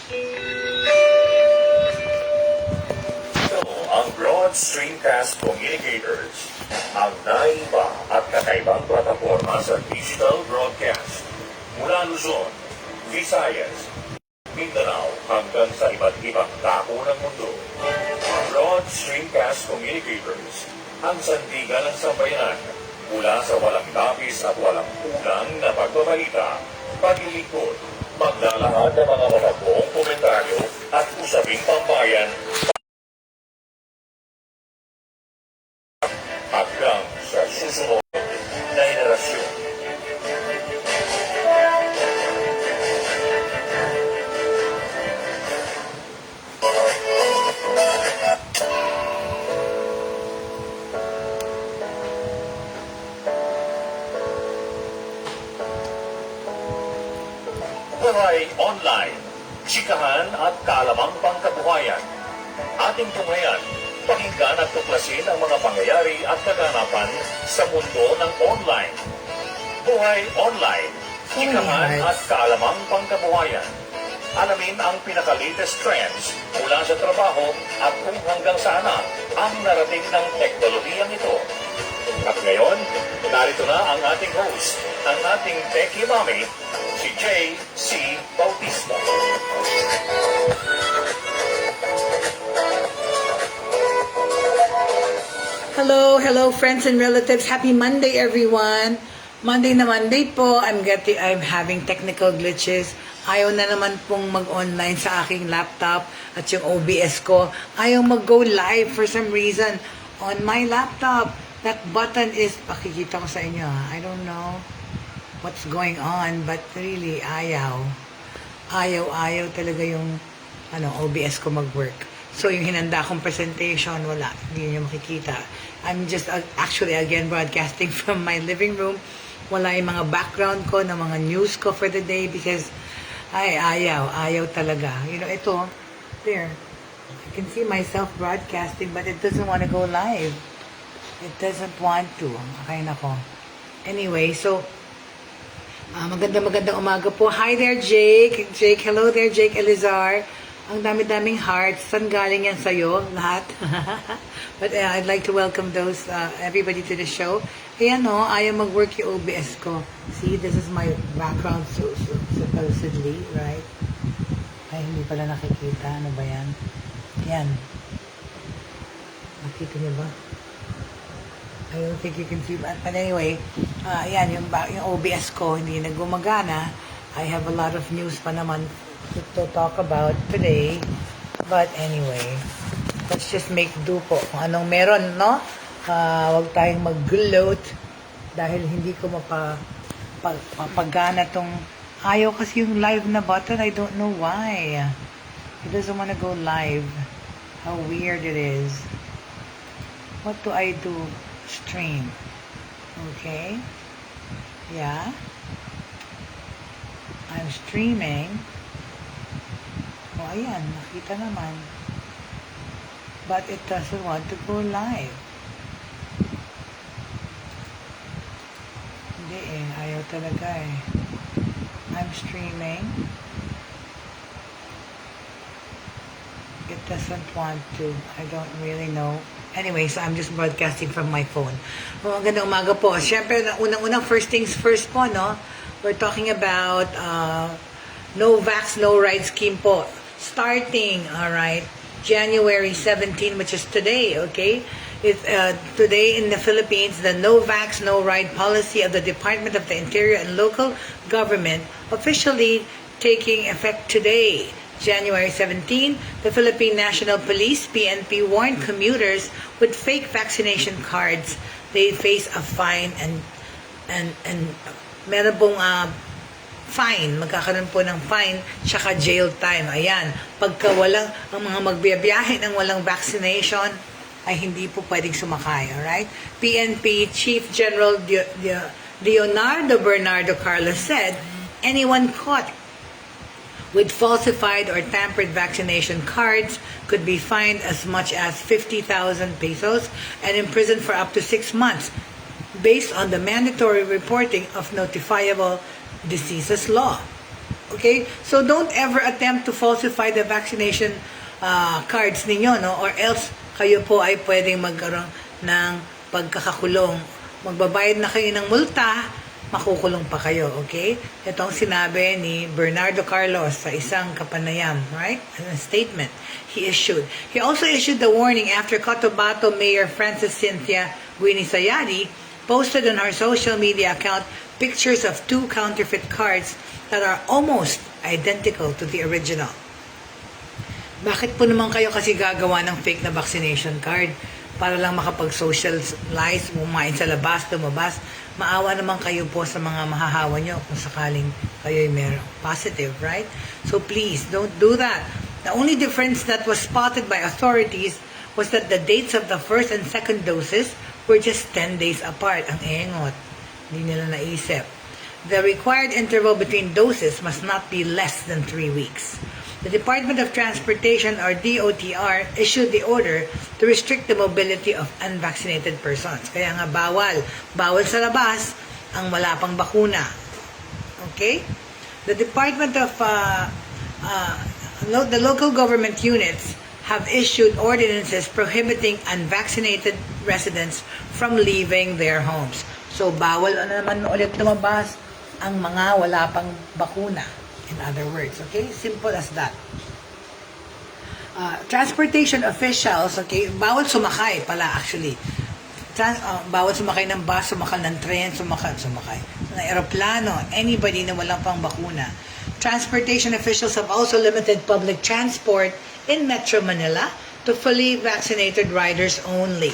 Ito ang Broad Stream Cast Communicators, ang naiba at kakaibang plataforma sa digital broadcast. Mula Luzon, Visayas, Mindanao hanggang sa iba't ibang dako ng mundo. Broad Stream Cast Communicators, ang sandigan ng sambayanan mula sa walang tapis at walang kulang na pagbabalita, paglilingkod, maglalahad ng mga mabuong komentaryo at usaping pambayan hanggang sa susunod na henerasyon. Buhay Online, Chikahan at kaalamang pangkabuhayan. Ating tunghayan, pakinggan at tuklasin ang mga pangyayari at kaganapan sa mundo ng online. Buhay Online, Chikahan at kaalamang pangkabuhayan. Alamin ang pinaka-latest trends mula sa trabaho at kung hanggang saan na ang narating ng teknolohiyang ito. At ngayon, narito na ang ating host, ang ating Techiemommy, si Jaye C. Bautista. Hello friends and relatives. Happy Monday everyone. Monday na Monday po. I'm having technical glitches. Ayaw na naman pong mag-online sa aking laptop at yung OBS ko. Ayaw mag-go live for some reason on my laptop. That button is, pakikita ko sa inyo I don't know what's going on, but really ayaw talaga yung OBS ko mag-work. So yung hinanda kong presentation, wala, hindi niyo makikita. I'm just actually again broadcasting from my living room. Wala yung mga background ko na mga news ko for the day because ayaw talaga. Ito, there, I can see myself broadcasting but it doesn't want to go live. It doesn't want to. Okay na ko. Anyway, so magandang umaga po. Hi there, Jake. Hello there, Jake Elizar. Ang dami-daming hearts. Saan galing yan sa'yo? Lahat. But I'd like to welcome everybody to the show. Ayan ayaw mag-work yung OBS ko. See, this is my background supposedly, right? Ay, hindi pala nakikita. Ano ba yan? Yan. Nakita niyo ba? I don't think you can see, but anyway, yan, yung OBS ko, hindi na gumagana. I have a lot of news pa naman to talk about today. But anyway, let's just make do po kung anong meron, no? Huwag tayong mag-gloat dahil hindi ko mapagana tong ayaw kasi yung live na button. I don't know why. It doesn't want to go live. How weird it is. What do I do? Stream. Okay. Yeah. I'm streaming. Ayan, nakita naman. But it doesn't want to go live. Hindi ayaw talaga I'm streaming. It doesn't want to. I don't really know. Anyway, so I'm just broadcasting from my phone. Magandang umaga po. Siyempre, unang-unang first things first po, no? We're talking about no vax, no ride scheme po. Starting, alright, January 17, which is today, okay? Today in the Philippines, the no vax, no ride policy of the Department of the Interior and Local Government officially taking effect today. January 17, the Philippine National Police, PNP, warned commuters with fake vaccination cards they face a fine and meron pong fine, magkakaroon po ng fine tsaka jail time. Ayan, pagka ang mga magbiyabiyahe ng walang vaccination ay hindi po pwedeng sumakay, alright? PNP Chief General Leonardo Bernardo Carlos said, anyone caught with falsified or tampered vaccination cards could be fined as much as 50,000 pesos and imprisoned for up to 6 months based on the mandatory reporting of notifiable diseases law. Okay? So don't ever attempt to falsify the vaccination cards ninyo, no? Or else kayo po ay pwedeng magkaroon ng pagkakakulong. Magbabayad na kayo ng multa, makukulong pa kayo, okay? Ito ang sinabi ni Bernardo Carlos sa isang kapanayam, right? A statement he issued. He also issued the warning after Cotabato Mayor Francis Cynthia Guinisayari posted on her social media account pictures of 2 counterfeit cards that are almost identical to the original. Bakit po naman kayo kasi gagawa ng fake na vaccination card? Para lang makapag-socialize, bumain sa labas, lumabas. Maawa naman kayo po sa mga mahahawa nyo kung sakaling kayo ay meron positive, right? So please, don't do that. The only difference that was spotted by authorities was that the dates of the first and second doses were just 10 days apart. Ang engot. Hindi nila naisip. The required interval between doses must not be less than 3 weeks. The Department of Transportation, or DOTR, issued the order to restrict the mobility of unvaccinated persons. Kaya nga bawal. Bawal sa labas ang wala pang bakuna. Okay? The Department of the local government units have issued ordinances prohibiting unvaccinated residents from leaving their homes. So bawal naman ulit lumabas ang mga wala pang bakuna. In other words, okay? Simple as that. Transportation officials, okay? Bawal sumakay pala actually. Bawal sumakay ng bus, sumakay ng tren, sumakay ng aeroplano, anybody na walang pang bakuna. Transportation officials have also limited public transport in Metro Manila to fully vaccinated riders only.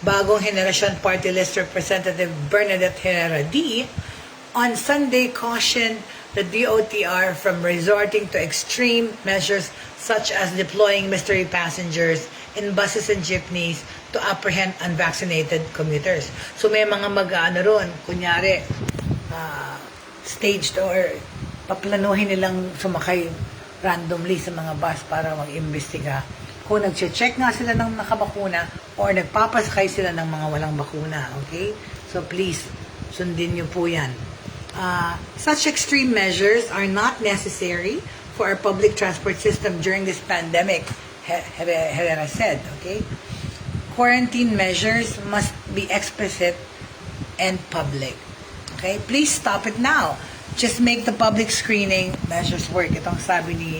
Bagong Henerasyon Party List Representative Bernadette Herrera D. on Sunday cautioned the DOTR from resorting to extreme measures such as deploying mystery passengers in buses and jeepneys to apprehend unvaccinated commuters. So may mga mag-ano ron, kunyari, staged or paplanuhin nilang sumakay randomly sa mga bus para mag-imbestiga kung nag-check nga sila ng nakabakuna or nagpapasakay sila ng mga walang bakuna. Okay? So please, sundin niyo po yan. Such extreme measures are not necessary for our public transport system during this pandemic, Herrera said. Okay? Quarantine measures must be explicit and public. Okay? Please stop it now. Just make the public screening measures work. Itong sabi ni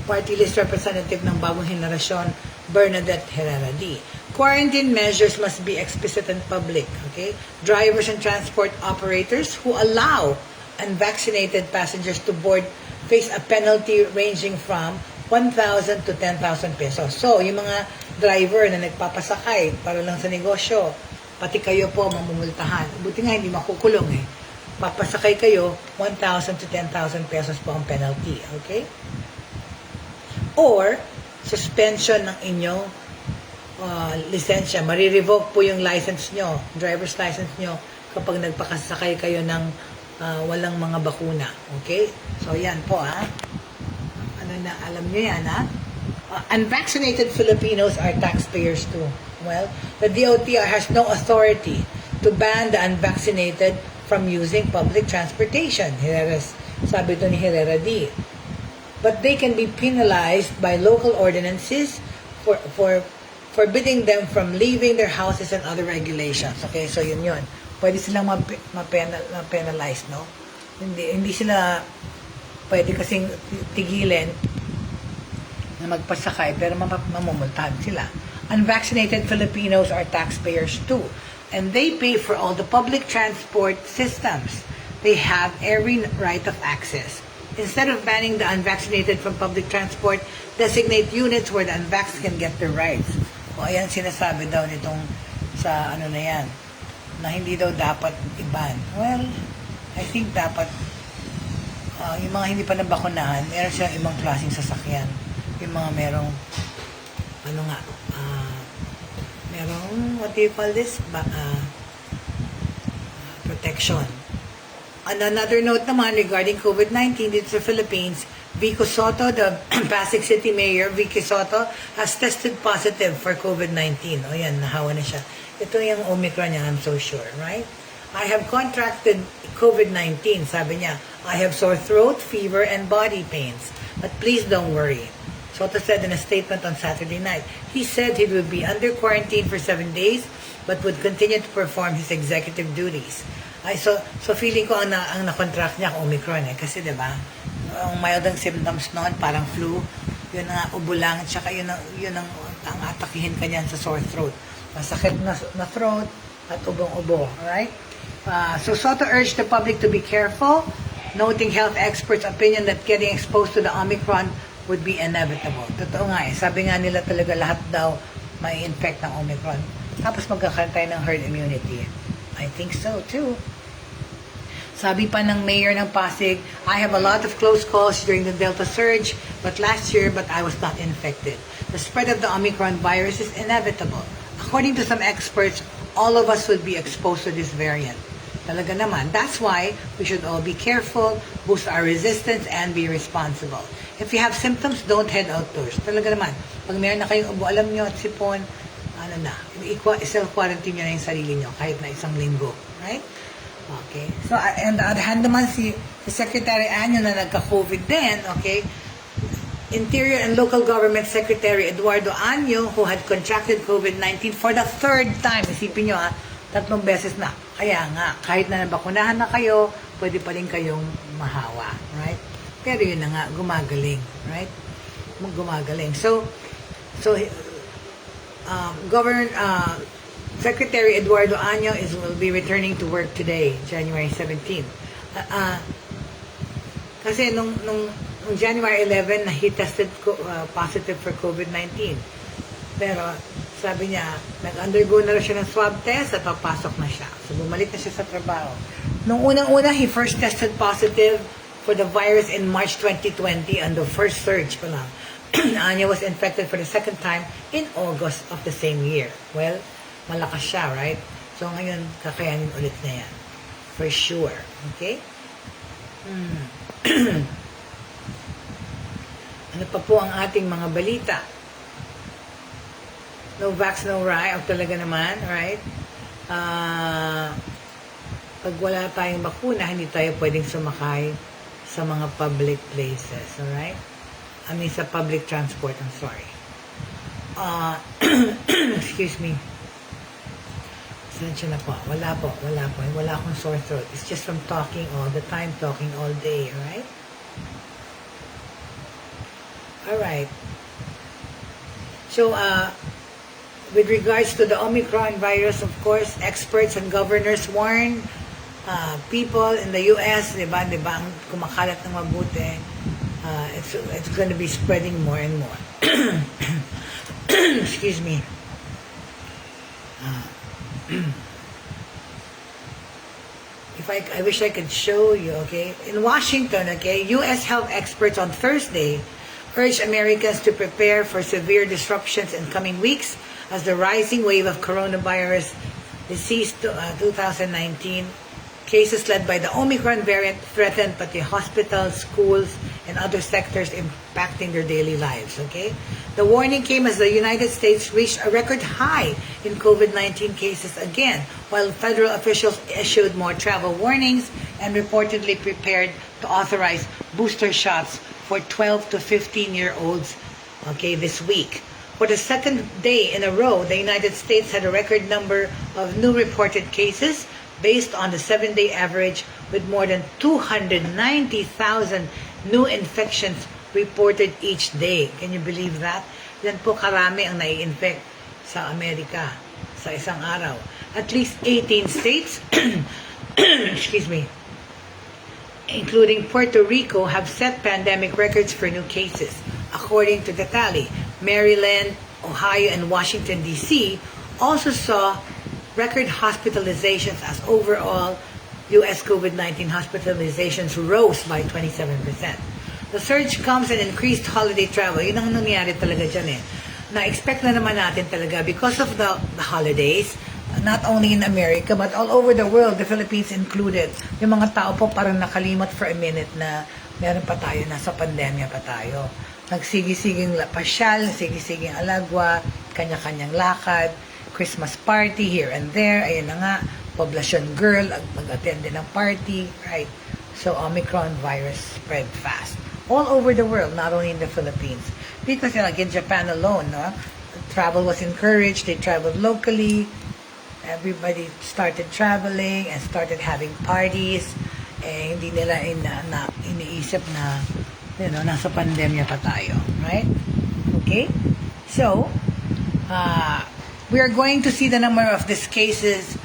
Party List Representative ng Bagong Henerasyon, Bernadette Herrera D. Quarantine measures must be explicit and public. Okay? Drivers and transport operators who allow unvaccinated passengers to board face a penalty ranging from 1,000 to 10,000 pesos. So, yung mga driver na nagpapasakay para lang sa negosyo, pati kayo po mamumultahan. Buti nga hindi makukulong eh. Papasakay kayo, 1,000 to 10,000 pesos po ang penalty. Okay? Or, suspension ng inyong lisensya. Marirevoke po yung license nyo, driver's license nyo, kapag nagpakasakay kayo ng walang mga bakuna. Okay? So, yan po, ha? Ano na, alam nyo yan, ha? Unvaccinated Filipinos are taxpayers too. Well, the DOTR has no authority to ban the unvaccinated from using public transportation. Sabi ito ni Herrera D. But they can be penalized by local ordinances for forbidding them from leaving their houses and other regulations. Okay, so yun. Pwede silang ma-penalize, no? Hindi sila pwede kasing tigilin na magpasakay, pero mamumultahan sila. Unvaccinated Filipinos are taxpayers too, and they pay for all the public transport systems. They have every right of access. Instead of banning the unvaccinated from public transport, designate units where the unvaxxed can get their rights. O ayan sinasabi daw nitong sa ano na yan, na hindi daw dapat i-ban. Well, I think dapat yung mga hindi pa nabakunahan, meron silang ibang klaseng sasakyan. Yung mga merong merong, what do you call this? Protection. On another note naman regarding COVID-19 dito sa Philippines, Vico Soto, the Pasig City Mayor, Vico Soto, has tested positive for COVID-19. O yan, nahawa na siya. Ito yung Omicron niya, I'm so sure, right? I have contracted COVID-19. Sabi niya, I have sore throat, fever, and body pains. But please don't worry. Soto said in a statement on Saturday night. He said he would be under quarantine for 7 days but would continue to perform his executive duties. So feeling ko ang na-contract niya Omicron kasi diba, ang mild ang symptoms noon, parang flu, yun nga, ubo lang, at saka yun ang atakihin ka niyan sa sore throat. Masakit na throat at ubong-ubo, alright? So Soto urged the public to be careful, noting health experts' opinion that getting exposed to the Omicron would be inevitable. Totoo nga sabi nga nila talaga lahat daw may infect ng Omicron. Tapos magkakaroon tayo ng herd immunity. I think so too. Sabi pa ng mayor ng Pasig, I have a lot of close calls during the Delta surge, but I was not infected. The spread of the Omicron virus is inevitable. According to some experts, all of us would be exposed to this variant. Talaga naman. That's why we should all be careful, boost our resistance, and be responsible. If you have symptoms, don't head outdoors. Talaga naman. Pag meron na kayong ubo, alam nyo, at sipon, self-quarantine nyo na yung sarili nyo kahit na isang linggo. Right? Okay. So, on the other hand naman, si Secretary Anyo na nagka-COVID din, okay? Interior and Local Government Secretary Eduardo Anyo, who had contracted COVID-19 for the 3rd time. Isipin nyo 3 beses na. Kaya nga, kahit na nabakunahan na kayo, pwede pa rin kayong mahawa. Right? Pero yun na nga, gumagaling. Right? Gumagaling. So Secretary Eduardo Anyo will be returning to work today, January 17. Kasi nung January 11, he tested positive for COVID-19. Pero sabi niya, nag-undergo na siya ng swab test at papasok na siya. So bumalik na siya sa trabaho. Nung unang-una, he first tested positive for the virus in March 2020 on the first surge pa lang. Anya was infected for the 2nd time in August of the same year. Well, malakas siya, right? So ngayon, kakayanin ulit na yan. For sure. Okay? Ano pa po ang ating mga balita? No vax, no ride. O talaga naman, right? Pag wala tayong bakuna, hindi tayo pwedeng sumakay sa mga public places. Alright? I mean, sa public transport. I'm sorry. Excuse me. Sensya na po. Wala po. Wala akong sore throat. It's just from talking all the time, talking all day. Alright? Alright. So, with regards to the Omicron virus, of course, experts and governors warn people in the US, di ba, ang kumakalat ng mabuti, it's going to be spreading more and more. Excuse me. I wish I could show you, okay? In Washington, okay, US health experts on Thursday urged Americans to prepare for severe disruptions in coming weeks as the rising wave of coronavirus disease 2019 cases led by the Omicron variant threatened pati hospitals, schools, and other sectors impacting their daily lives. Okay, the warning came as the United States reached a record high in COVID-19 cases again, while federal officials issued more travel warnings and reportedly prepared to authorize booster shots for 12 to 15-year-olds. Okay, this week. For the 2nd day in a row, the United States had a record number of new reported cases based on the 7-day average, with more than 290,000 new infections reported each day. Can you believe that? Yan po karami ang nai-infect sa Amerika sa isang araw. At least 18 states, excuse me, including Puerto Rico, have set pandemic records for new cases. According to the tally, Maryland, Ohio, and Washington, D.C. also saw record hospitalizations as overall U.S. COVID-19 hospitalizations rose by 27%. The surge comes in increased holiday travel. Yun ang nangyari talaga dyan Na-expect na naman natin talaga because of the holidays, not only in America but all over the world, the Philippines included. Yung mga tao po parang nakalimot for a minute na meron pa tayo, nasa pandemya pa tayo. Nagsigisiging pasyal, nagsigisiging alagwa, kanya-kanyang lakad, Christmas party here and there, ayun na nga, poblasyon girl, mag-attend din ng party, right? So, Omicron virus spread fast. All over the world, not only in the Philippines. Because, like in Japan alone, no? Travel was encouraged. They traveled locally. Everybody started traveling and started having parties. Eh, hindi nila iniisip na, nasa pandemya pa tayo. Right? Okay? So, we are going to see the number of these cases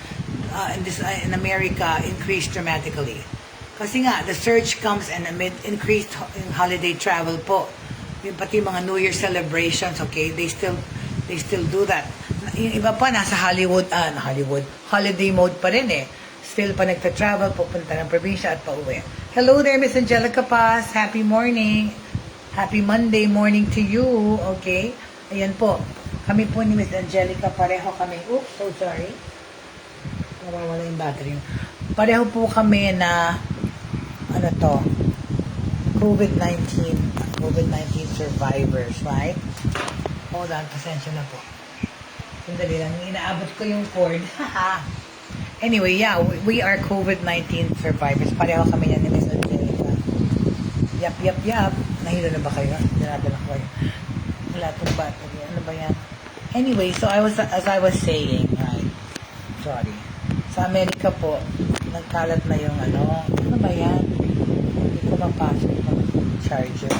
in America increase dramatically. Kasi nga, the surge comes and amid increased holiday travel po. Yung pati mga New Year celebrations, okay, they still do that. Yung iba pa, nasa holiday mode pa rin eh. Still pa nagta-travel, pupunta ng probinsya at pauwi. Hello there, Miss Angelica Paz. Happy morning. Happy Monday morning to you, okay? Ayan po. Kami po ni Miss Angelica, pareho kami. Oops, so sorry. Nawawala yung battery. Pareho po kami na COVID-19 survivors, right? Hold on, pasensya na po. Sandali lang, inaabot ko yung cord. Anyway, yeah, we are COVID-19 survivors. Pareho kami yan ni Miss Angelica. Yap. Nahilo na ba kayo? Dinadala ko kayo. Wala itong battery. Ano ba yan? Anyway, so as I was saying, right? Sorry. Sa Amerika po, nagkalat na yung ano ba yan? Hindi ko mapasok ng charger.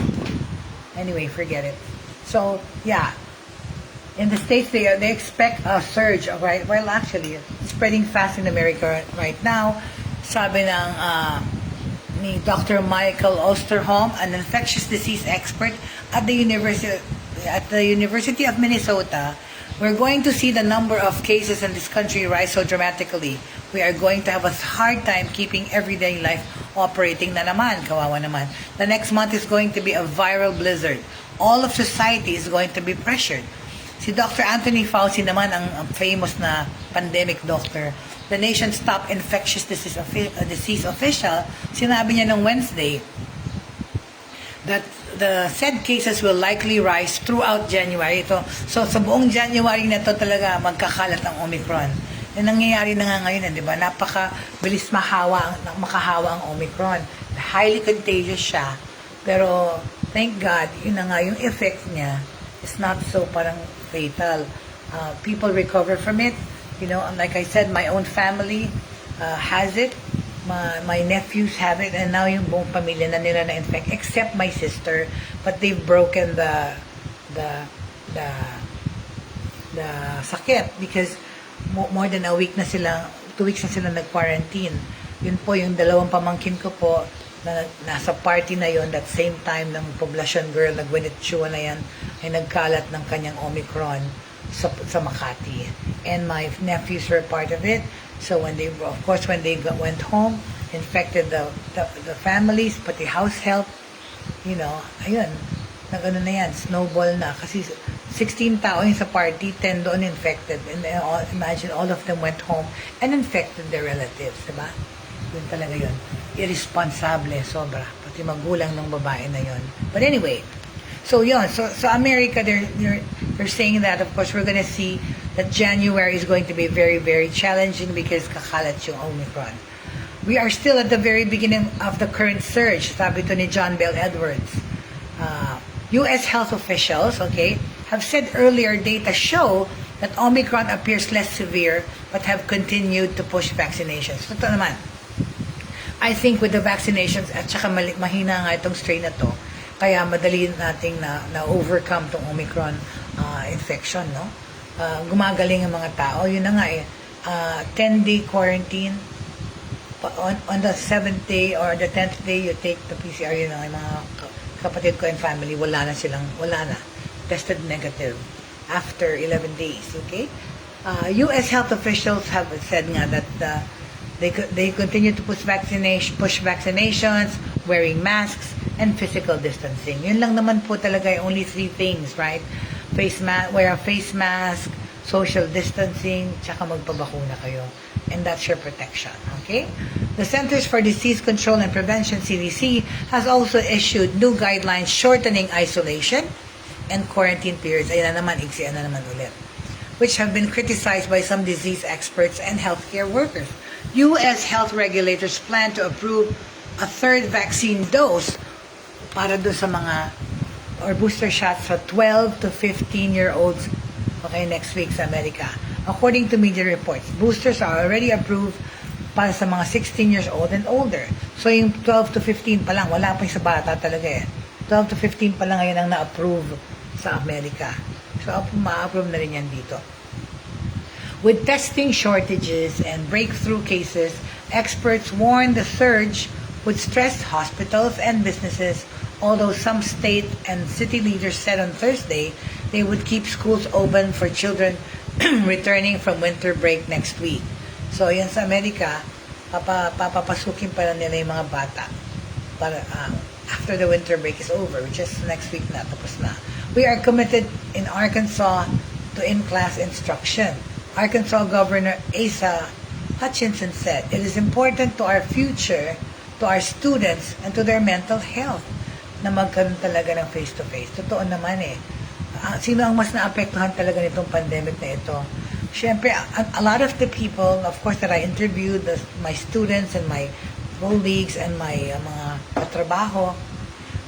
Anyway, forget it. So, yeah. In the States, they expect a surge, right? Well, actually, spreading fast in America right now. Sabi ng ni Dr. Michael Osterholm, an infectious disease expert at the University of Minnesota, we're going to see the number of cases in this country rise so dramatically. We are going to have a hard time keeping everyday life operating na naman. Kawawa naman. The next month is going to be a viral blizzard. All of society is going to be pressured. Si Dr. Anthony Fauci naman, ang famous na pandemic doctor, the nation's top infectious disease official, sinabi niya ng Wednesday that the said cases will likely rise throughout January. So sa buong January na to talaga magkakalat ang Omicron. Yung nangyayari na nga ngayon, di ba? Napakabilis makahawa ang Omicron. Highly contagious siya. Pero thank God, yun na nga, yung effect niya is not so parang fatal. People recover from it. Like I said, my own family has it. My nephews have it, and now yung buong pamilya na nila na-infect, except my sister, but they've broken the sakit because more than a week na sila, 2 weeks na sila nag-quarantine. Yun po, yung dalawang pamangkin ko po, na nasa party na yon that same time ng poblasyon girl, nagwinitsua na yan, ay nagkalat ng kanyang Omicron sa Makati. And my nephews were part of it. So when they went home, infected the families, pati house help, ayun, nagano na yan, snowball na. Kasi 16 tao yung sa party, 10 doon infected. And imagine all of them went home and infected their relatives, diba? Yun talaga yun. Irresponsible, sobra. Pati magulang ng babae na yun. But anyway, so yun. So America, they're saying that, of course, we're gonna see that January is going to be very, very challenging because kakalat yung Omicron. We are still at the very beginning of the current surge, sabi to ni John Bell Edwards. U.S. health officials, have said earlier data show that Omicron appears less severe but have continued to push vaccinations. So, ito naman, I think with the vaccinations at saka mahina nga itong strain na to, kaya madali nating na-overcome tong Omicron infection, no? Gumagaling ang mga tao. Yun na nga 10-day quarantine. On the 7th day or the 10th day, you take the PCR. Yun na nga, mga kapatid ko and family, wala na. Tested negative after 11 days, okay? U.S. health officials have said nga that they continue to push vaccinations, wearing masks, and physical distancing. Yun lang naman po talaga yung only 3 things, right? Wear a face mask, social distancing, tsaka magpabakuna kayo. And that's your protection, okay? The Centers for Disease Control and Prevention, CDC, has also issued new guidelines shortening isolation and quarantine periods. Ayan na naman, iksian na naman ulit. which have been criticized by some disease experts and healthcare workers. U.S. health regulators plan to approve a third vaccine dose para do sa mga or booster shots sa 12 to 15-year-olds next week sa Amerika. According to media reports, boosters are already approved para sa mga 16 years old and older. So yung 12 to 15 pa lang, wala pa yung sa bata talaga eh. 12 to 15 pa lang ngayon ang na-approve sa Amerika. So ma-approve na rin yan dito. With testing shortages and breakthrough cases, experts warn the surge would stress hospitals and businesses, although some state and city leaders said on Thursday they would keep schools open for children returning from winter break next week. So yan sa Amerika, papapasukin pa nila yung mga bata para, after the winter break is over, which is next week na, tapos na. We are committed in Arkansas to in-class instruction. Arkansas Governor Asa Hutchinson said, "It is important to our future, to our students, and to their mental health na magkaroon talaga ng face-to-face." Totoo naman eh. Sino ang mas naapektuhan talaga nitong pandemic na ito? Siyempre, a lot of the people, of course, that I interviewed, my students and my colleagues and my mga katrabaho,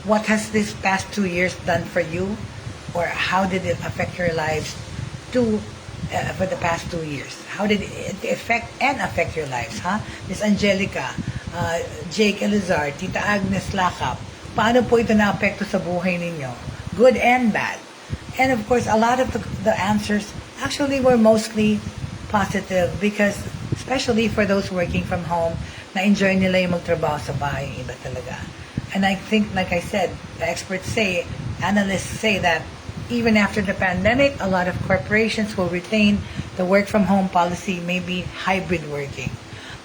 what has this past 2 years done for you? Or how did it affect your lives for the past 2 years? How did it affect your lives? Miss Angelica, Jake Elizar, Tita Agnes Lakap, paano po ito naapekto sa buhay ninyo? Good and bad. And of course, a lot of the answers actually were mostly positive because especially for those working from home, na-enjoy nila yung magtrabaho sa bahay, iba talaga. And I think, like I said, the experts say, analysts say that even after the pandemic, a lot of corporations will retain the work from home policy, maybe hybrid working.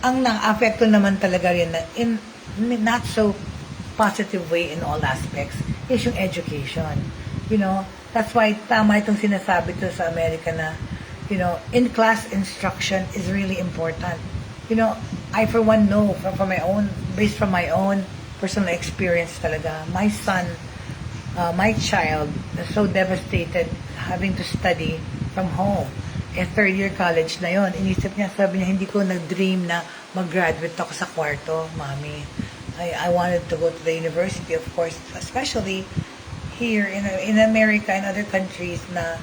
Ang na-apekto naman talaga rin in not so positive way in all aspects is yung education. You know, that's why tama itong sinasabi to sa Amerika na, you know, in-class instruction is really important. You know, I for one know from my own, based from my own personal experience talaga, my son, my child is so devastated having to study from home. Third year college na yon. Inisip niya, sabi niya, hindi ko nag-dream na mag-graduate ako sa kwarto, mommy. I wanted to go to the university, of course, especially here in America and other countries na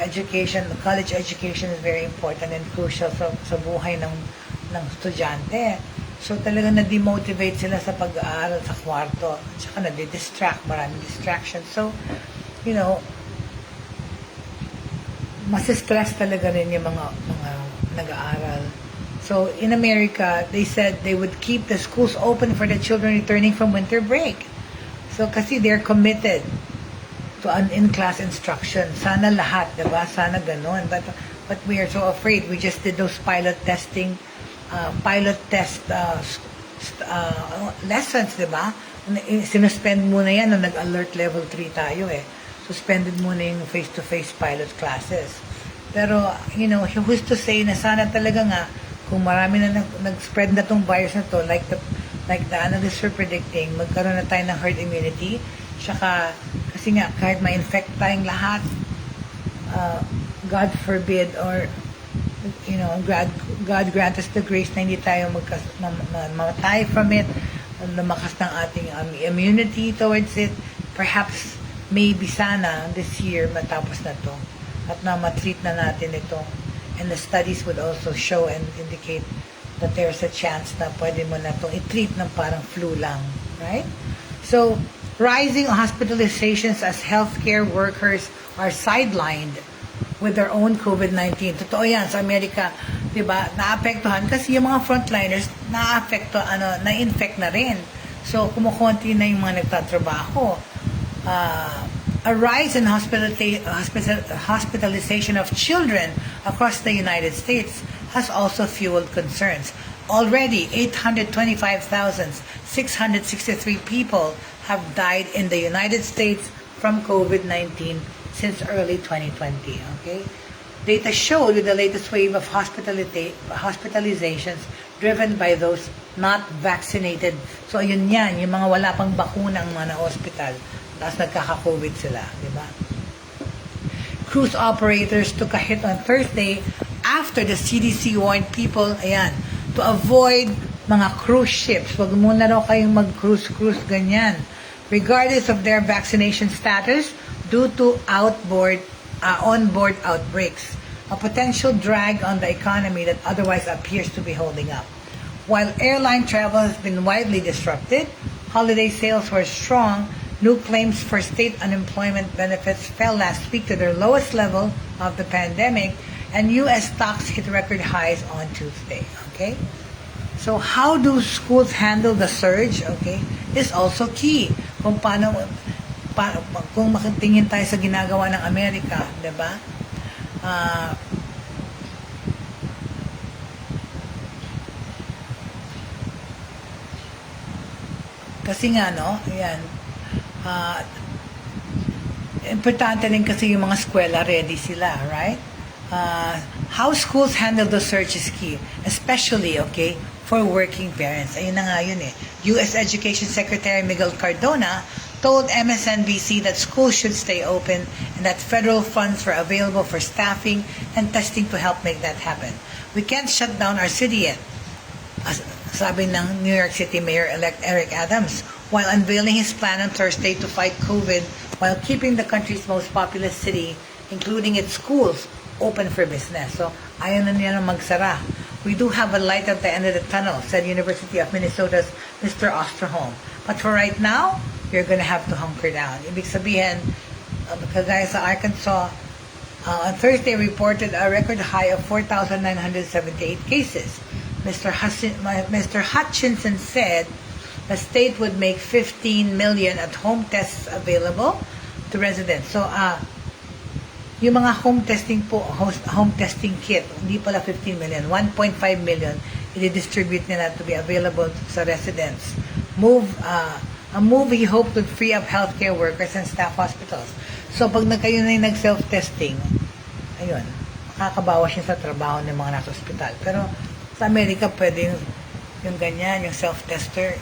education, college education is very important and crucial sa buhay ng estudyante. So talagang na-demotivate sila sa pag-aaral sa kwarto. At saka na-distract, maraming distraction. So, you know, mas-stress talaga rin yung mga nag-aaral. So, in America, they said they would keep the schools open for the children returning from winter break. So, kasi they're committed to an in-class instruction. Sana lahat, diba? Sana ganun. But we are so afraid. We just did those pilot test lessons, diba? Sinuspend muna yan nung nag-alert level 3 tayo eh. Suspended muna yung face-to-face pilot classes. Pero, you know, who's to say na sana talaga nga, kung marami na nag-spread na tong virus na to, like the analysts are predicting, magkaroon na tayo ng herd immunity. Tsaka, kasi nga, kahit ma-infect tayong lahat, God forbid, or you know, God grant us the grace na hindi tayo mamatay from it, lumakas ng ating immunity towards it. Perhaps, maybe sana this year matapos na to at na matreat na natin ito. And the studies would also show and indicate that there's a chance na pwede mo na itong i-treat ng parang flu lang. Right? So, rising hospitalizations as healthcare workers are sidelined with their own COVID-19. Totoo yan sa Amerika, 'di ba? Naapektuhan kasi yung mga frontliners na-infect na rin. So kumukonti na yung mga nagtatrabaho. A rise in hospitalization of children across the United States has also fueled concerns. Already, 825,663 people have died in the United States from COVID-19 since early 2020. Okay, data show with the latest wave of hospitalizations driven by those not vaccinated. So yun yan, yung mga wala pang bakuna ang mga na-hospital, tapos nagkaka-COVID sila, di ba? cruise operators took a hit on Thursday after the CDC warned people, to avoid mga cruise ships. Wag muna raw kayong mag-cruise, ganyan. Regardless of their vaccination status due to onboard outbreaks. A potential drag on the economy that otherwise appears to be holding up. While airline travel has been widely disrupted, holiday sales were strong. New claims for state unemployment benefits fell last week to their lowest level of the pandemic, and U.S. stocks hit record highs on Tuesday. Okay? So how do schools handle the surge? Okay? Is also key. Kung kung makatingin tayo sa ginagawa ng Amerika, 'di ba? Kasi nga, no? Importante din kasi yung mga eskwela ready sila, right? How schools handle the surge is key, especially, okay, for working parents. Ayun na nga yun eh. U.S. Education Secretary Miguel Cardona told MSNBC that schools should stay open and that federal funds were available for staffing and testing to help make that happen. We can't shut down our city yet, sabi ng New York City Mayor-elect Eric Adams, while unveiling his plan on Thursday to fight COVID while keeping the country's most populous city, including its schools, open for business. So, ayaw na niya magsara. We do have a light at the end of the tunnel, said University of Minnesota's Mr. Osterholm. But for right now, you're gonna have to hunker down. Ibig sabihin, kagaya sa Arkansas, on Thursday reported a record high of 4,978 cases. Mr. Hutchinson said the state would make 15 million at-home tests available to residents. So, yung mga home testing kit, hindi pala 15 million, 1.5 million, i-distribute nila to be available sa residents. A move he hoped would free up healthcare workers and staff hospitals. So, pag kayo na yung nag-self-testing, ayun, makakabawas siya sa trabaho ng mga nasa ospital. Pero, sa Amerika, pwede yung ganyan, yung self-tester.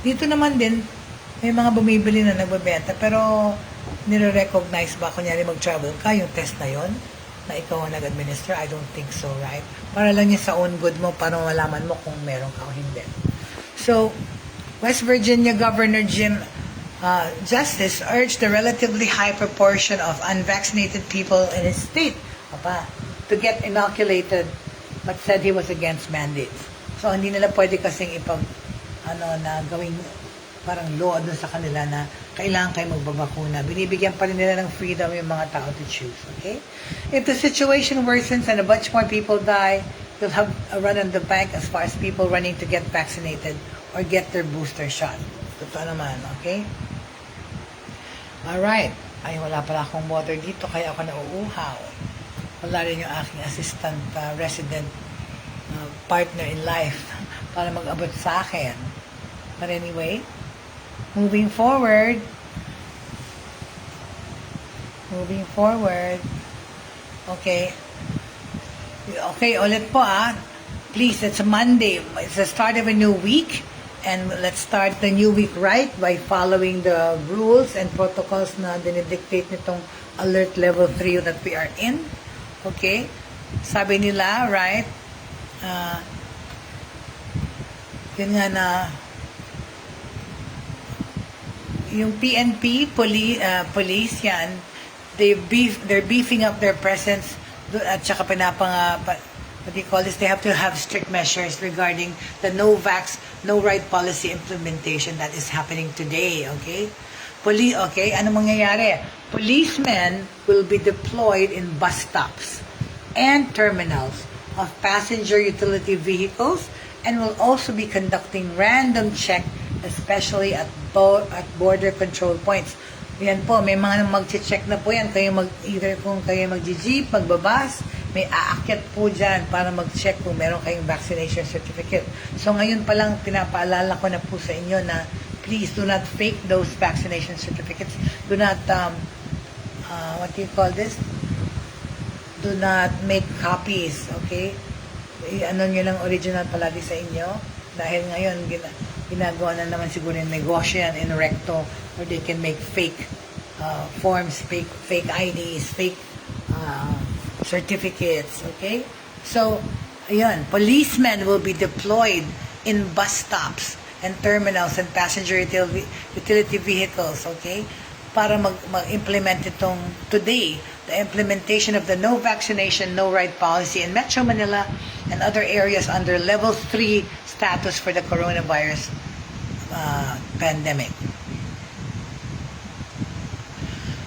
Dito naman din, may mga bumibili na nagbabenta, pero nire-recognize ba, kunyari mag-travel ka, yung test na yon na ikaw ang nag-administer? I don't think so, right? Para lang yung sa own good mo, para malaman mo kung meron ka o hindi. So, West Virginia Governor Jim Justice urged the relatively high proportion of unvaccinated people in his state to get inoculated, but said he was against mandates. So, hindi nila pwede kasing na gawing parang law dun sa kanila na kailangan kayo magbabakuna. Binibigyan pa rin nila ng freedom yung mga tao to choose, okay? If the situation worsens and a bunch more people die, you'll have a run on the bank as far as people running to get vaccinated or get their booster shot. Totoo naman, okay? Alright. Ay, wala pala akong water dito, kaya ako nauuhaw. Wala rin yung aking assistant resident partner in life para mag-abot sa akin. But anyway, moving forward, okay, ulit po please, it's a Monday, it's the start of a new week, and let's start the new week right by following the rules and protocols na dinidictate nitong alert level 3 that we are in, okay? Sabi nila, right, yun nga na yung PNP, police yan, they're beefing up their presence at saka what do you call this? They have to have strict measures regarding the no vax, no right policy implementation that is happening today, okay? Okay, ano mangyayari? Policemen will be deployed in bus stops and terminals of passenger utility vehicles and will also be conducting random check, especially at border control points. Yan po, may mga mag-check na po yan. Either kung kayo mag-jeep, magbabas, may aakyat po dyan para mag-check kung meron kayong vaccination certificate. So ngayon pa lang, pinapaalala ko na po sa inyo na please do not fake those vaccination certificates. Do not, what do you call this? Do not make copies, okay? Ano nyo lang original palagi sa inyo. Dahil ngayon, ginagawa na naman siguro yung negosyo yan in recto, where they can make fake forms, fake IDs, fake certificates, okay? So, ayun, policemen will be deployed in bus stops and terminals and passenger utility vehicles, okay? Para mag-implement itong today, the implementation of the no vaccination, no ride policy in Metro Manila and other areas under level 3 status for the coronavirus pandemic.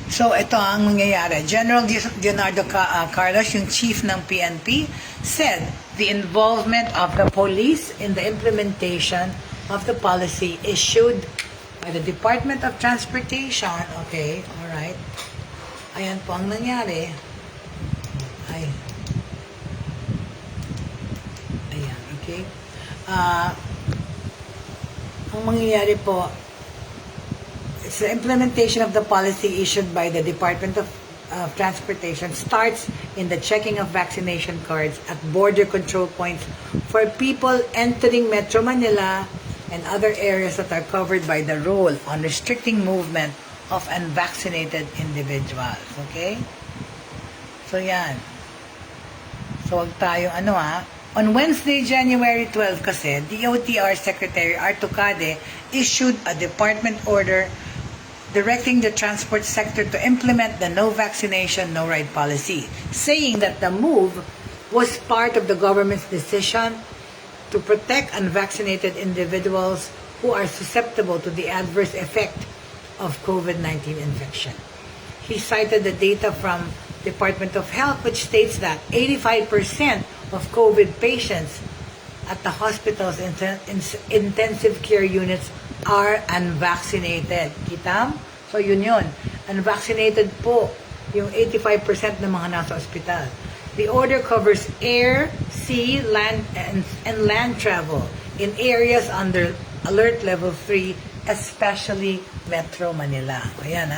So, ito ang mangyayari. General Leonardo Carlos, yung chief ng PNP, said the involvement of the police in the implementation of the policy issued by the Department of Transportation. Okay, alright. Ayan po ang nangyari. Ayan, okay. Ang mangyayari po, it's the implementation of the policy issued by the Department of Transportation starts in the checking of vaccination cards at border control points for people entering Metro Manila and other areas that are covered by the rule on restricting movement of unvaccinated individuals. Okay? So, yan. So, wag tayong On Wednesday, January 12 kasi, DOTR Secretary Arto Cade issued a department order directing the transport sector to implement the no vaccination, no ride policy, saying that the move was part of the government's decision to protect unvaccinated individuals who are susceptible to the adverse effect of COVID-19 infection. He cited the data from Department of Health, which states that 85% of COVID patients at the hospital's intensive care units are unvaccinated. Kitam? So yun. Unvaccinated po yung 85% ng mga nasa ospital. The order covers air, sea, land, and land travel in areas under Alert Level 3, especially Metro Manila. Ayan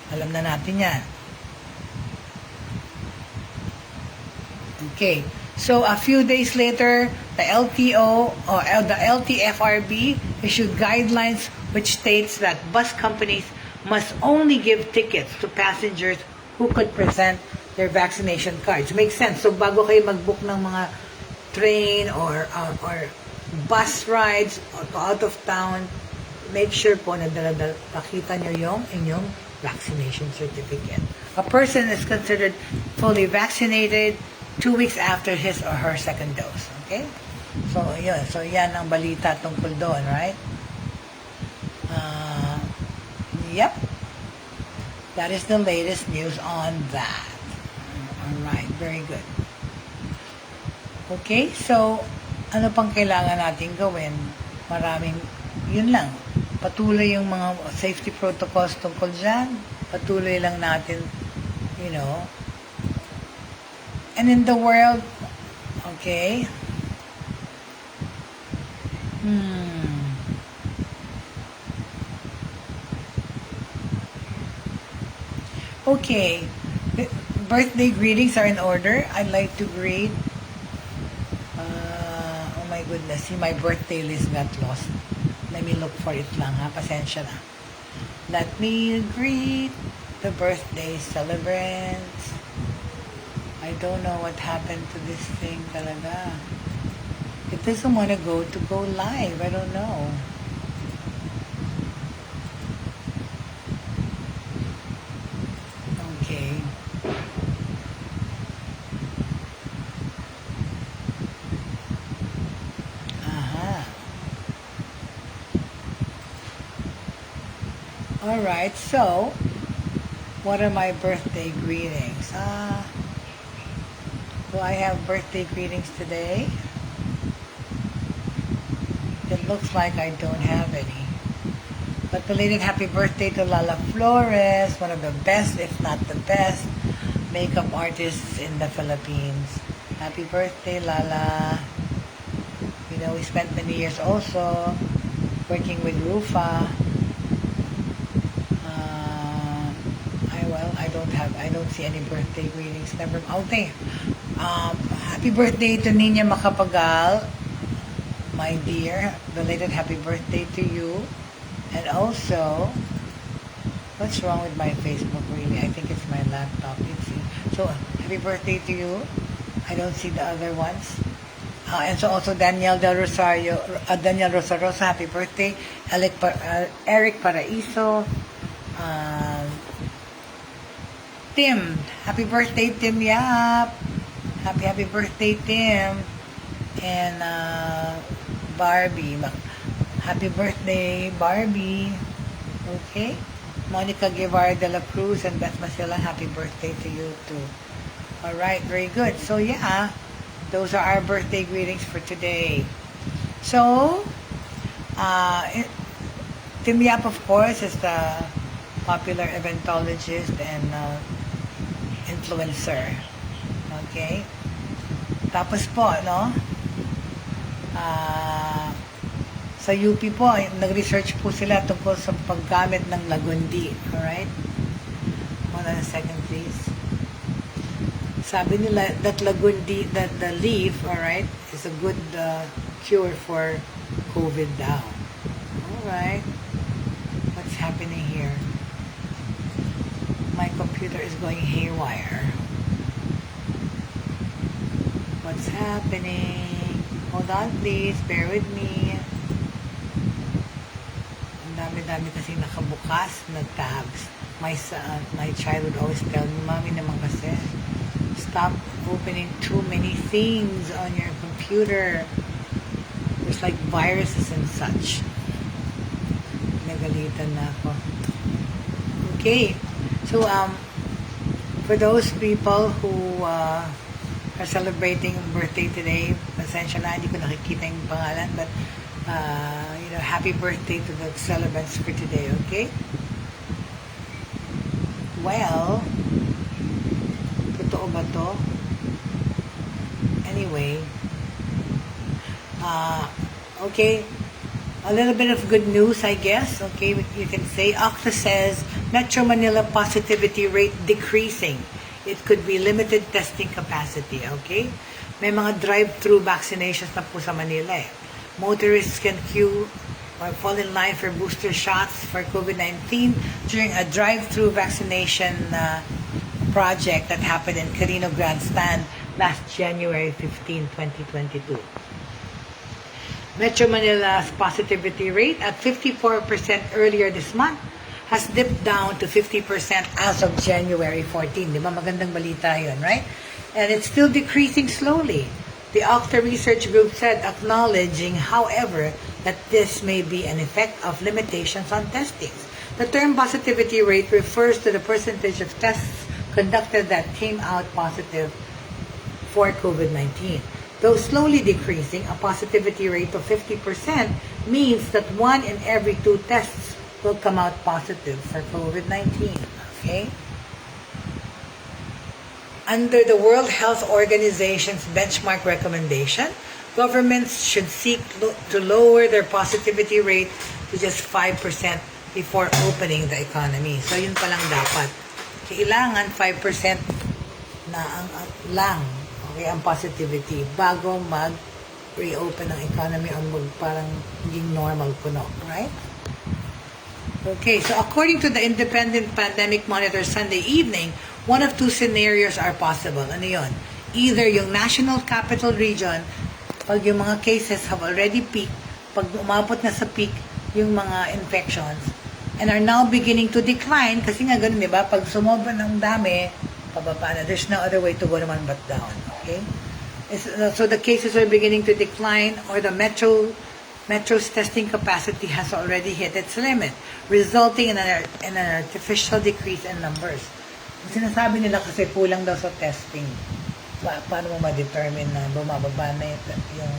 alam na natin yan. Okay. So a few days later, the LTFRB issued guidelines which states that bus companies must only give tickets to passengers who could present their vaccination cards. Makes sense. So bago kayo mag-book ng mga train or bus rides or out of town, make sure po na pakita nyo yung inyong vaccination certificate. A person is considered fully vaccinated 2 weeks after his or her second dose. Okay? So, yun. So, yan ang balita tungkol doon, right? Yep. That is the latest news on that. Alright, very good. Okay, so, ano pang kailangan natin gawin? Maraming, yun lang. Patuloy yung mga safety protocols tungkol dyan. Patuloy lang natin, and in the world, okay, okay, birthday greetings are in order. I'd like to greet, oh my goodness, see, my birthday list got lost. Let me look for it lang, pasensya na. Let me greet the birthday celebrants. I don't know what happened to this thing talaga. It doesn't want to go live. I don't know. Okay. Alright, so, what are my birthday greetings? Do I have birthday greetings today? It looks like I don't have any. But belated happy birthday to Lala Flores, one of the best, if not the best, makeup artists in the Philippines. Happy birthday, Lala. We spent many years also working with Rufa. I don't see any birthday greetings. Never. Okay. Happy birthday to Nina Macapagal, my dear. Belated happy birthday to you. And also, what's wrong with my Facebook really? I think it's my laptop. So, happy birthday to you. I don't see the other ones. And so also Daniel Del Rosario, Daniel Rosarosa, happy birthday. Eric Paraiso. Tim, happy birthday, Tim Yap. Happy birthday, Tim. And Barbie, happy birthday, Barbie. Okay. Monica Guevara de la Cruz and Beth Masila, happy birthday to you too. All right, very good. So yeah, those are our birthday greetings for today. So, Tim Yap, of course, is the popular eventologist and influencer. Okay? Tapos po, no? Sa UP po, nag-research po sila tungkol sa paggamit ng lagundi. Alright? Hold on a second, please. Sabi nila that lagundi, that the leaf, alright, is a good cure for COVID daw. Alright. What's happening here? My computer is going haywire. What's happening? Hold on, please. Bear with me. Ang dami-dami kasi nakabukas na tabs. My child would always tell me, Mommy naman kasi, stop opening too many things on your computer. There's like viruses and such. Nagalitan na ako. Okay. So, for those people who are celebrating birthday today, pasensya na, hindi ko nakikita yung pangalan, but, happy birthday to the celebrants for today, okay? Well, totoo ba to? Anyway, okay, a little bit of good news, I guess, okay, you can say. Octa says, Metro Manila positivity rate decreasing. It could be limited testing capacity, okay? May mga drive-through vaccinations na po sa Manila eh. Motorists can queue or fall in line for booster shots for COVID-19 during a drive-through vaccination project that happened in Carino Grandstand last January 15, 2022. Metro Manila's positivity rate at 54% earlier this month has dipped down to 50% as of January 14. Di ba? Magandang balita yun, right? And it's still decreasing slowly. The Octa Research Group said, acknowledging, however, that this may be an effect of limitations on testing. The term positivity rate refers to the percentage of tests conducted that came out positive for COVID-19. Though slowly decreasing, a positivity rate of 50% means that 1 in every 2 tests will come out positive for COVID-19. Okay? Under the World Health Organization's benchmark recommendation, governments should seek to lower their positivity rate to just 5% before opening the economy. So yun palang dapat. Kailangan 5% na lang, okay, ang positivity bago mag-reopen ang economy o parang maging normal puno, right? Okay, so according to the Independent Pandemic Monitor Sunday evening, one of 2 scenarios are possible. Ano yun? Either yung National Capital Region, pag yung mga cases have already peaked, pag umabot na sa peak yung mga infections, and are now beginning to decline, kasi nga ganun, di ba? Pag sumobra ng dami, pababa na. There's no other way to go naman but down. Okay? So the cases are beginning to decline, or the Metro's testing capacity has already hit its limit, resulting in an artificial decrease in numbers. Ang sinasabi nila kasi kulang daw sa testing. Paano mo ma-determine na bumababa na yung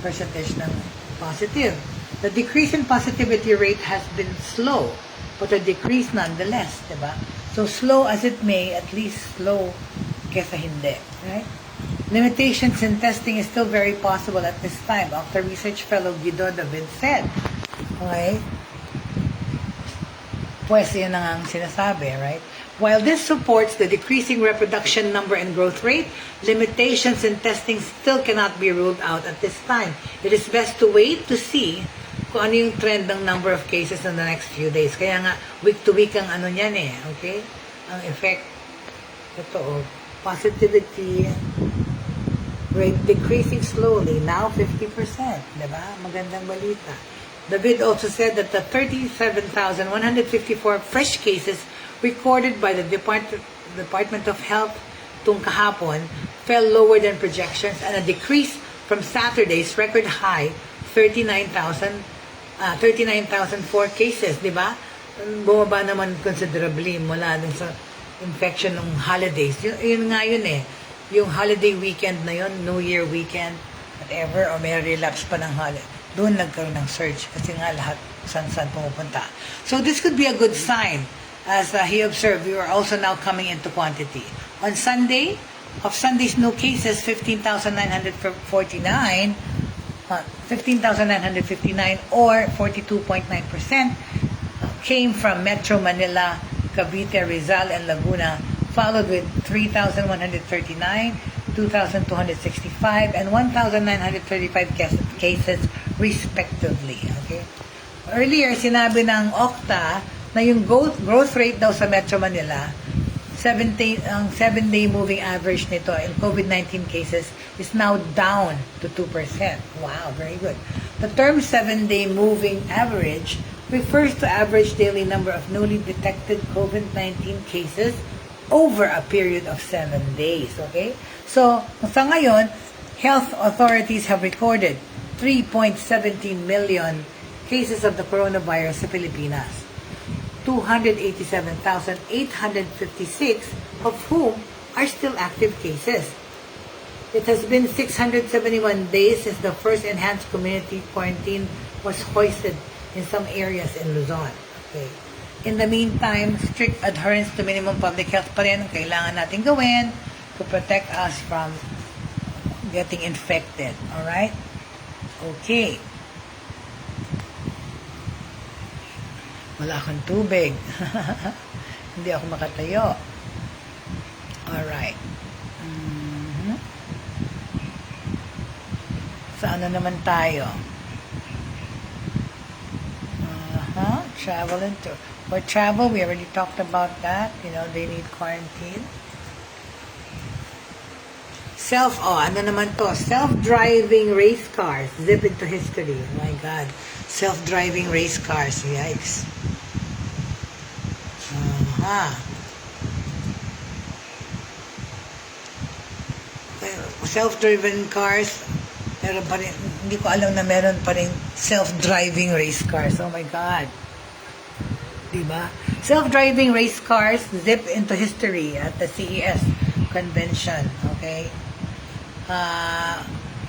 percentage ng positive? The decrease in positivity rate has been slow, but a decrease nonetheless, diba? So slow as it may, at least slow kesa hindi, right? Limitations in testing is still very possible at this time. Octa Research Fellow Guido David said, okay, pues yun ang sinasabi, right? While this supports the decreasing reproduction number and growth rate, limitations in testing still cannot be ruled out at this time. It is best to wait to see kung ano yung trend ng number of cases in the next few days. Kaya nga, week to week ang ano niyan eh, okay? Ang effect. Ito, positivity rate decreasing slowly, now 50%. Diba? Magandang balita. The bid also said that the 37,154 fresh cases recorded by the Department of Health tung kahapon fell lower than projections and a decrease from Saturday's record high 39,004 cases, di ba? Bumaba naman considerably mula dun sa infection ng holidays. Yun nga yun eh. Yung holiday weekend na yun, New Year weekend, whatever, o may relapse pa ng holiday. Doon nagkaroon ng surge kasi nga lahat san-san pumupunta. So this could be a good sign. As he observed, we were also now coming into quantity. On Sunday, of Sunday's new cases, 15,959 or 42.9% came from Metro Manila, Cavite, Rizal, and Laguna, followed with 3,139, 2,265, and 1,935 cases respectively. Okay? Earlier, sinabi ng Okta na yung growth rate daw sa Metro Manila, 7-day moving average nito in COVID-19 cases is now down to 2%. Wow, very good. The term 7-day moving average refers to average daily number of newly detected COVID-19 cases over a period of 7 days. Okay? So, sa ngayon, health authorities have recorded 3.17 million cases of the coronavirus sa Pilipinas. 287,856 of whom are still active cases. It has been 671 days since the first enhanced community quarantine was hoisted in some areas in Luzon. Okay. In the meantime, strict adherence to minimum public health pa rin ang kailangan natin gawin to protect us from getting infected. Alright? Okay. Wala akong tubig. Hindi ako makatayo. Alright. Saan na naman tayo? Travel and tour. For travel, we already talked about that. You know, they need quarantine. Ano naman to? Self-driving race cars. Zip into history. Oh my God. Self-driving race cars. Yikes. Self-driven cars, pero pa rin, hindi ko alam na meron pa rin self-driving race cars. Oh my God. Diba? Self-driving race cars zip into history at the CES convention. Okay?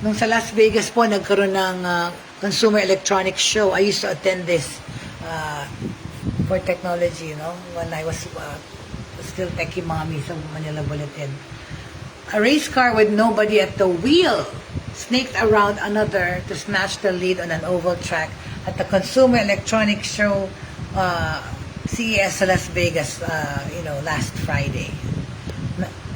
Nung sa Las Vegas po, nagkaroon ng Consumer Electronics Show. I used to attend this for technology, you know, when I was still Techiemommy sa Manila Bulletin. A race car with nobody at the wheel snaked around another to snatch the lead on an oval track at the Consumer Electronics Show CES sa Las Vegas, last Friday.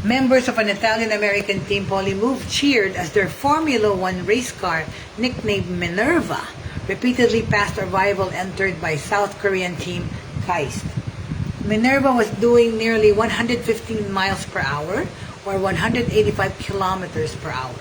Members of an Italian-American team, Polymove, cheered as their Formula One race car, nicknamed Minerva, repeatedly passed a rival entered by South Korean team Kaist. Minerva was doing nearly 115 miles per hour or 185 kilometers per hour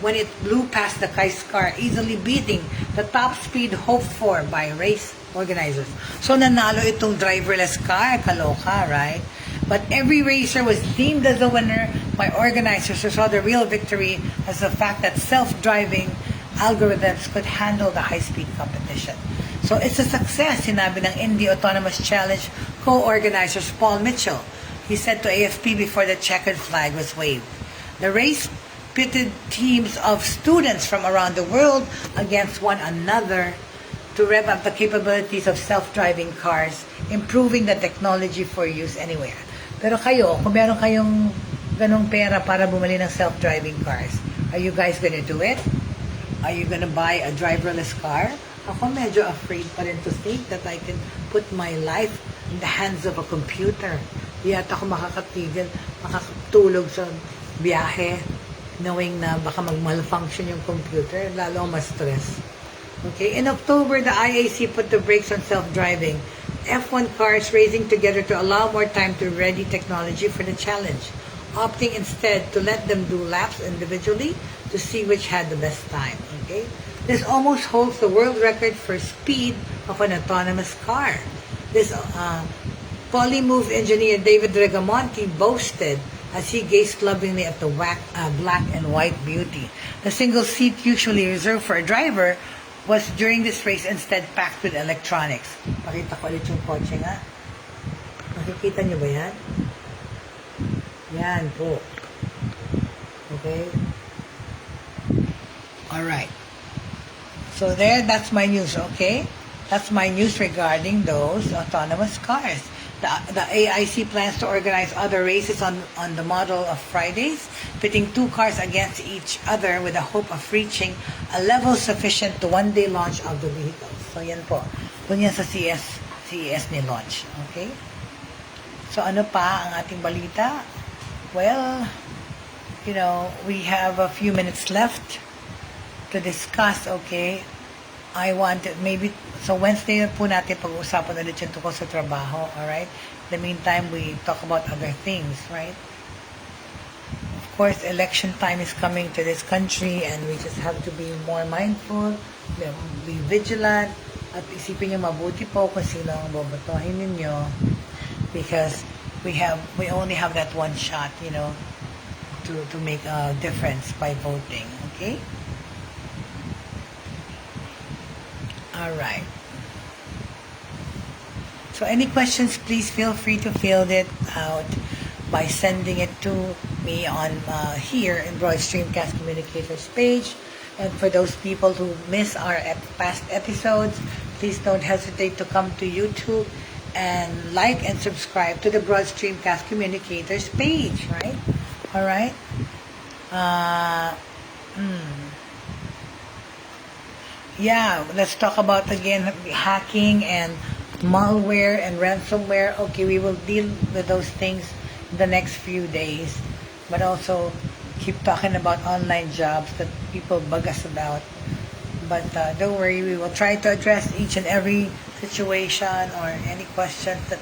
when it blew past the Kaist car, easily beating the top speed hoped for by race organizers. So nanalo itong driverless car, kaloka, right? But every racer was deemed as a winner by organizers who saw the real victory as the fact that self-driving algorithms could handle the high-speed competition. So it's a success, sinabi ng Indie Autonomous Challenge co-organizers Paul Mitchell. He said to AFP before the checkered flag was waved. The race pitted teams of students from around the world against one another to rev up the capabilities of self-driving cars, improving the technology for use anywhere. Pero kayo, kung meron kayong ganong pera para bumili ng self-driving cars, are you guys gonna do it? Are you gonna buy a driverless car? Ako medyo afraid pa rin to think that I can put my life in the hands of a computer. Di at ako makakatulog sa biyahe knowing na baka mag-malfunction yung computer, lalo mas stress. Okay, in October, the IAC put the brakes on self-driving F1 cars racing together to allow more time to ready technology for the challenge. opting instead to let them do laps individually to see which had the best time. Okay? This almost holds the world record for speed of an autonomous car. This polymove engineer David Regamonti boasted as he gazed lovingly at the black and white beauty. The single seat usually reserved for a driver was during this race instead packed with electronics. Pakita ko ulit yung kotse nga. Nakikita niyo ba yan? Yan po. Okay? Alright. So there, that's my news, okay? That's my news regarding those autonomous cars. The AIC plans to organize other races on the model of Fridays, pitting two cars against each other with the hope of reaching a level sufficient to one-day launch of the vehicles. So yan po. Doon yan sa CES ni launch. Okay? So ano pa ang ating balita? Well, you know, we have a few minutes left to discuss, okay? I wanted maybe, so Wednesday po natin pag-uusapan ulit yung tungkol sa trabaho, alright? In the meantime, we talk about other things, right? Of course, election time is coming to this country and we just have to be more mindful, be vigilant, at isipin nyo mabuti po kung sino ang bobotohin ninyo because we only have that one shot, you know, to make a difference by voting, okay? All right. So any questions, please feel free to fill it out by sending it to me on here in Broad Stream Cast Communicators page. And for those people who miss our past episodes, please don't hesitate to come to YouTube and like and subscribe to the Broad Stream Cast Communicators page, right? All right. Yeah, let's talk about again hacking and malware and ransomware. Okay, we will deal with those things in the next few days, but also keep talking about online jobs that people bug us about. But don't worry, we will try to address each and every situation or any questions that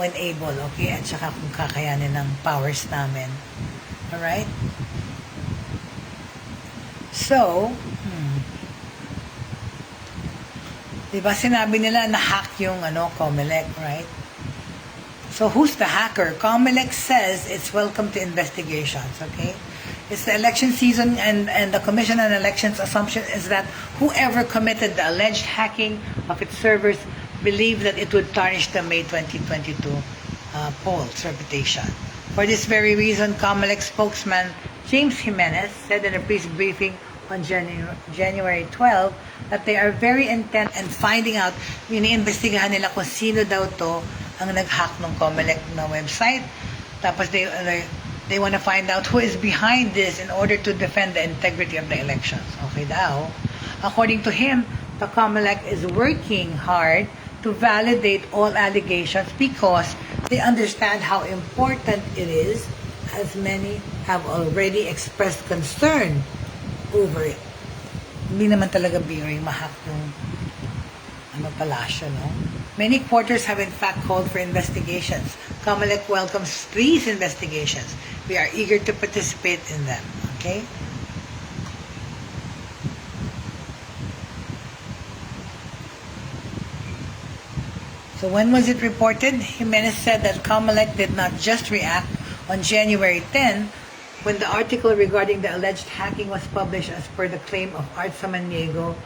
when able, okay? At saka kung kakayanin ng powers namin. Alright? So, diba sinabi nila na hack yung Comelec, right? So who's the hacker? Comelec says it's welcome to investigations, okay? It's the election season and the Commission on Elections assumption is that whoever committed the alleged hacking of its servers believed that it would tarnish the May 2022 poll's reputation. For this very reason, Comelec spokesman James Jimenez said in a press briefing on January 12 that they are very intent in finding out, iniimbestigahan nila kung sino daw to ang nag-hack ng Comelec na website. Tapos they want to find out who is behind this in order to defend the integrity of the elections. Okay daw. According to him, the Comelec is working hard to validate all allegations because they understand how important it is, as many have already expressed concern over it. Hindi naman talaga biro yung mahack yung palasyo, no? Many quarters have in fact called for investigations. Comelec welcomes these investigations. We are eager to participate in them, okay? So when was it reported? Jimenez said that Comelec did not just react on January 10 when the article regarding the alleged hacking was published as per the claim of Art Samaniego,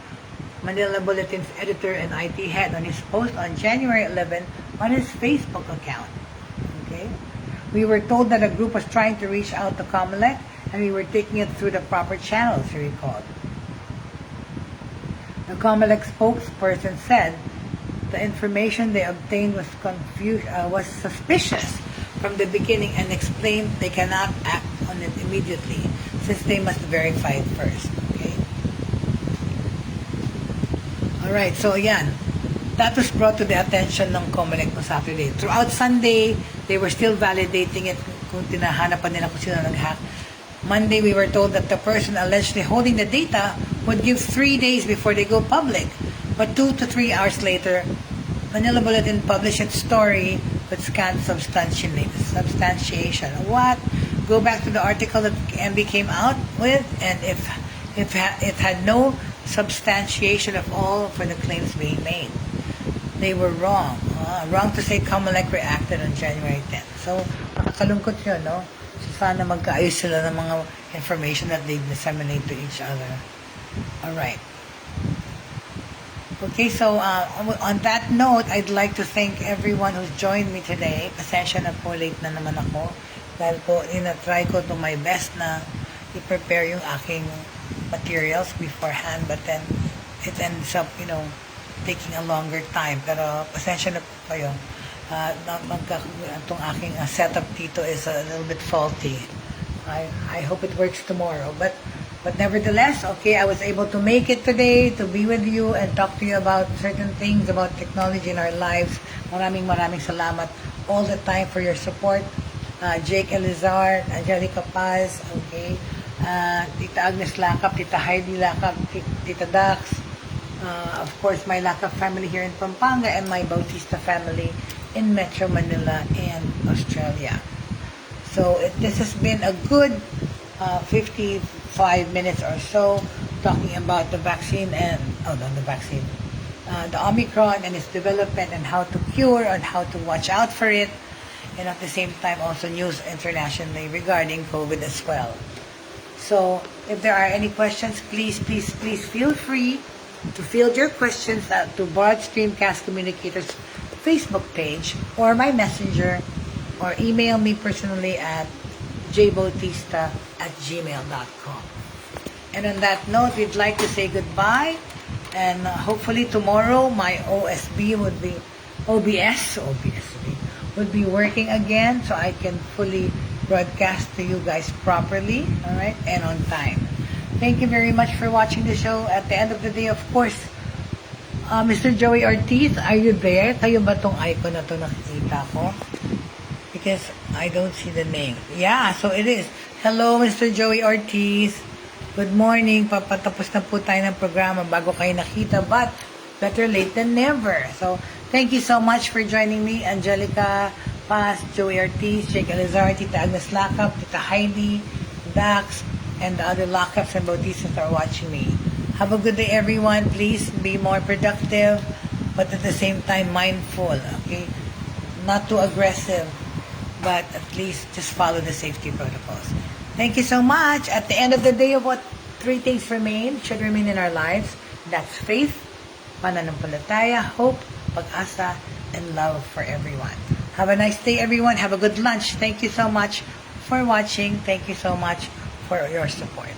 Manila Bulletin's editor and IT head, on his post on January 11 on his Facebook account. Okay? We were told that a group was trying to reach out to Comelec and we were taking it through the proper channels, he recalled. The Comelec spokesperson said the information they obtained was suspicious from the beginning and explained they cannot act on it immediately since they must verify it first. Okay? Alright, so yan. That was brought to the attention ng Comelec on Saturday. Throughout Sunday, they were still validating it kung tinahanap pa nila kung sino nag-hack. Monday, we were told that the person allegedly holding the data would give 3 days before they go public. But 2 to 3 hours later, Manila Bulletin published its story with scant substantiation. What? Go back to the article that MB came out with, and if it had no substantiation of all for the claims being made. They were wrong. Wrong to say Comelec reacted on January 10th. So, nakakalungkot yun, no? So, sana magkaayos sila ng mga information that they disseminate to each other. Alright. Okay, so on that note, I'd like to thank everyone who's joined me today. Pasensya na po, late na naman ako. Dahil po, try ko to my best na i-prepare yung aking materials beforehand, but then it ends up, taking a longer time. Pero pasensya na po kayo. Itong aking setup dito is a little bit faulty. I hope it works tomorrow. But nevertheless, okay, I was able to make it today to be with you and talk to you about certain things about technology in our lives. Maraming salamat all the time for your support. Jake Elizar, Angelica Paz, okay, Tita Agnes Lakap, Tita Heidi Lakap, Tita Dax, of course my Lakap family here in Pampanga, and my Bautista family in Metro Manila and Australia. So this has been a good 55 minutes or so talking about the vaccine and the Omicron and its development and how to cure and how to watch out for it, and at the same time also news internationally regarding COVID as well. So if there are any questions, please feel free to field your questions to Broad Stream Cast Communicators Facebook page or my messenger, or email me personally at jbautista@gmail.com. And on that note, we'd like to say goodbye, and hopefully tomorrow my OBS would be working again, so I can fully broadcast to you guys properly, all right, and on time. Thank you very much for watching the show. At the end of the day, of course, Mr. Joey Ortiz, are you there? Kayo ba tong icon na to nakikita ko? Because I don't see the name. Yeah, so it is. Hello, Mr. Joey Ortiz. Good morning. Papatapos na po tayo ng programa bago kayo nakita, but better late than never. So, thank you so much for joining me, Angelica Paz, Joey Ortiz, Jake Elizar, Tita Agnes Lakap, Tita Heidi, Dax, and the other Lakaps and Bautistas are watching me. Have a good day, everyone. Please be more productive, but at the same time mindful, okay? Not too aggressive, but at least just follow the safety protocols. Thank you so much. At the end of the day, of what three things should remain in our lives. That's faith, pananampalataya, hope, pag-asa, and love for everyone. Have a nice day, everyone. Have a good lunch. Thank you so much for watching. Thank you so much for your support.